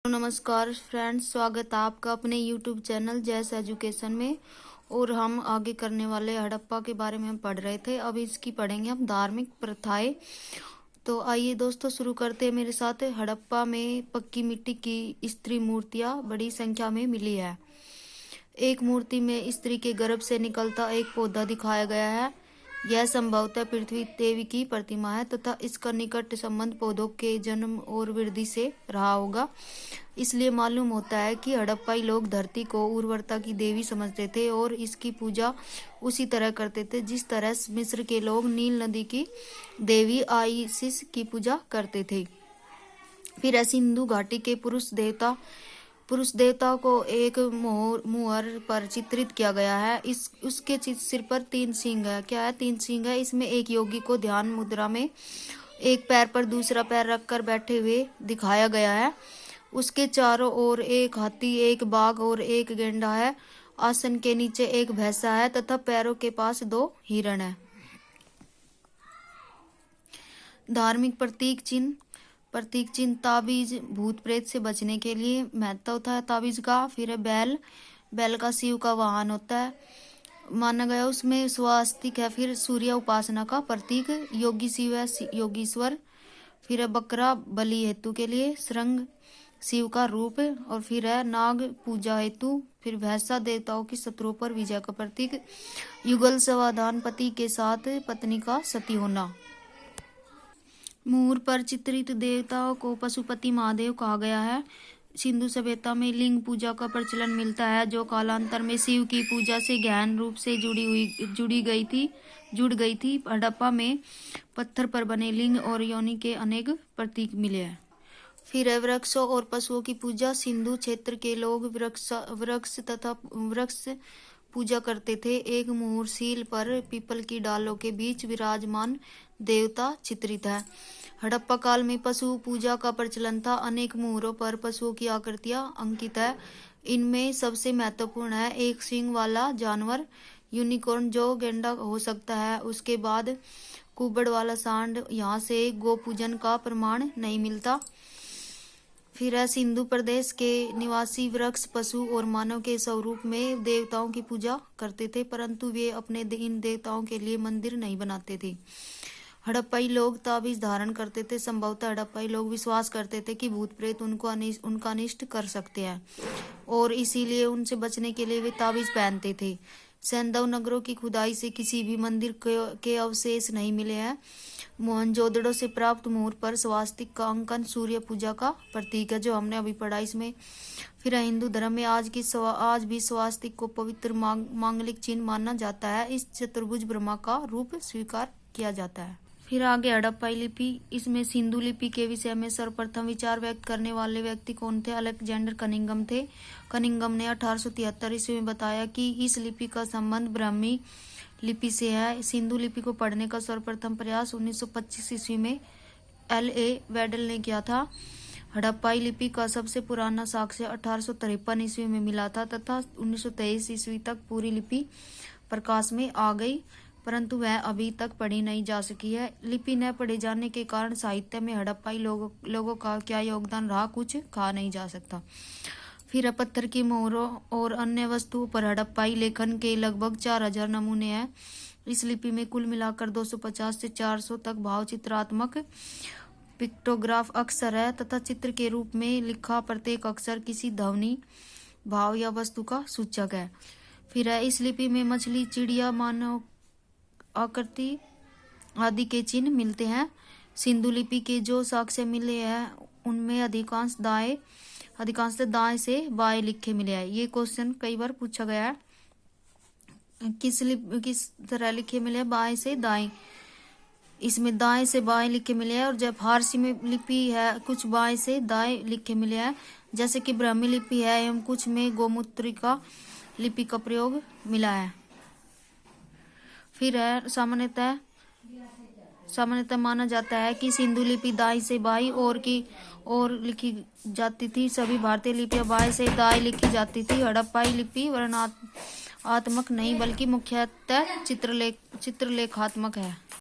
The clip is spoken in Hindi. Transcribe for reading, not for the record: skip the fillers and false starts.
नमस्कार फ्रेंड्स, स्वागत है आपका अपने YouTube चैनल जैस एजुकेशन में। और हम आगे करने वाले हड़प्पा के बारे में हम पढ़ रहे थे। अब इसकी पढ़ेंगे हम धार्मिक प्रथाएं। तो आइए दोस्तों शुरू करते हैं मेरे साथ। हड़प्पा में पक्की मिट्टी की स्त्री मूर्तियां बड़ी संख्या में मिली है। एक मूर्ति में स्त्री के गर्भ से निकलता एक पौधा दिखाया गया है। यह संभवतः पृथ्वी देवी की प्रतिमा है तथा इसका निकट संबंध पौधों के जन्म और वृद्धि से रहा होगा। इसलिए मालूम होता है कि हड़प्पाई लोग धरती को उर्वरता की देवी समझते थे और इसकी पूजा उसी तरह करते थे जिस तरह मिस्र के लोग नील नदी की देवी आइसिस की पूजा करते थे। फिर सिंधु घाटी के पुरुष देवता को एक मुहर पर चित्रित किया गया है। उसके सिर पर 3 सींग है। क्या है? 3 सींग है। इसमें एक योगी को ध्यान मुद्रा में एक पैर पर दूसरा पैर रखकर बैठे हुए दिखाया गया है। उसके चारों ओर एक हाथी, एक बाघ और एक गेंडा है। आसन के नीचे एक भैंसा है तथा पैरों के पास 2 हिरण है। धार्मिक प्रतीक चिन्ह ताबीज भूत प्रेत से बचने के लिए महत्व होता है ताबीज का। फिर है बैल का शिव का वाहन होता है माना गया, उसमें स्वास्तिक है। फिर सूर्य उपासना का प्रतीक, योगी शिव है, योगीश्वर। फिर है बकरा बलि हेतु के लिए, श्रृंग शिव का रूप। और फिर है नाग पूजा हेतु। फिर भैंसा देवताओं की शत्रुओं पर विजय का प्रतीक। युगल समाधान, पति के साथ पत्नी का सती होना। मुहूर पर चित्रित देवताओं को पशुपति महादेव कहा गया है। सिंधु सभ्यता में लिंग पूजा का प्रचलन मिलता है जो कालांतर में शिव की पूजा से गहन रूप से जुड़ गई थी। हड़प्पा में पत्थर पर बने लिंग और योनि के अनेक प्रतीक मिले हैं। फिर है वृक्षों और पशुओं की पूजा। सिंधु क्षेत्र के लोग वृक्ष पूजा करते थे। एक मुहूर्शील पर पीपल की डालों के बीच विराजमान देवता चित्रित है। हड़प्पा काल में पशु पूजा का प्रचलन था। अनेक मुहूरों पर पशुओं की आकृतियां अंकित है। इनमें सबसे महत्वपूर्ण है एक सींग वाला जानवर यूनिकॉर्न जो गेंडा हो सकता है। उसके बाद कुबड़ वाला सांड। यहाँ से गो पूजन का प्रमाण नहीं मिलता। फिर है सिंधु प्रदेश के निवासी वृक्ष, पशु और मानव के स्वरूप में देवताओं की पूजा करते थे, परंतु वे अपने इन देवताओं के लिए मंदिर नहीं बनाते थे। हड़प्पाई लोग ताबीज धारण करते थे। संभवतः हड़प्पाई लोग विश्वास करते थे कि भूत प्रेत उनका अनिष्ट कर सकते हैं और इसीलिए उनसे बचने के लिए वे ताबीज पहनते थे। सैंधव नगरों की खुदाई से किसी भी मंदिर के अवशेष नहीं मिले हैं। मोहनजोदड़ो से प्राप्त मुहूर पर स्वास्तिक का अंकन सूर्य पूजा का प्रतीक है जो हमने अभी पढ़ा इसमें। फिर हिंदू धर्म में आज भी स्वास्तिक को पवित्र मांगलिक चिन्ह माना जाता है। इस चतुर्भुज ब्रह्मा का रूप स्वीकार किया जाता है। फिर आगे हड़प्पाई लिपि। इसमें सिंधु लिपि के विषय में सर्वप्रथम विचार व्यक्त करने वाले व्यक्ति कौन थे? अलेक्जेंडर कनिंघम थे। कनिंघम ने 1873 ईस्वी में बताया कि इस लिपि का संबंध ब्राह्मी लिपि से है। सिंधु लिपि को पढ़ने का सर्वप्रथम प्रयास 1925 ईस्वी में L.A. वेडल ने किया था। हड़प्पाई लिपि का सबसे पुराना साक्ष्य 1853 ईस्वी में मिला था तथा 1923 ईस्वी तक पूरी लिपि प्रकाश में आ गई, परंतु वह अभी तक पढ़ी नहीं जा सकी है। लिपि न पढ़े जाने के कारण साहित्य में हड़प्पाई लोगों का क्या योगदान रहा कुछ कहा नहीं जा सकता। फिर पत्थर की मोहरों और अन्य वस्तुओं पर हड़प्पाई लेखन के लगभग 4000 नमूने हैं। इस लिपि में कुल मिलाकर 250 से 400 तक भाव चित्रात्मक पिक्टोग्राफ अक्षर है तथा चित्र के रूप में लिखा प्रत्येक अक्षर किसी ध्वनि, भाव या वस्तु का सूचक है। फिर इस लिपि में मछली, चिड़िया, मानव आकृति आदि के चिन्ह मिलते हैं। सिंधु लिपि के जो साक्ष्य मिले हैं उनमें अधिकांश दाएं से बाएं लिखे मिले हैं। ये क्वेश्चन कई बार पूछा गया है। किस तरह लिखे मिले हैं? बाएं से दाएं। इसमें दाएं से बाएं लिखे मिले हैं। और जब फारसी में लिपि है कुछ बाएं से दाएं लिखे मिले हैं, जैसे कि ब्राह्मी लिपि है एवं कुछ में गोमुद्रिका लिपि का प्रयोग मिला है। फिर है सामान्यतः माना जाता है कि सिंधु लिपि दाईं से बाईं और लिखी जाती थी। सभी भारतीय लिपियां बाएं से दाएं लिखी जाती थी। हड़प्पाई लिपि वर्णनात्मक नहीं बल्कि मुख्यतः चित्रलेखात्मक है।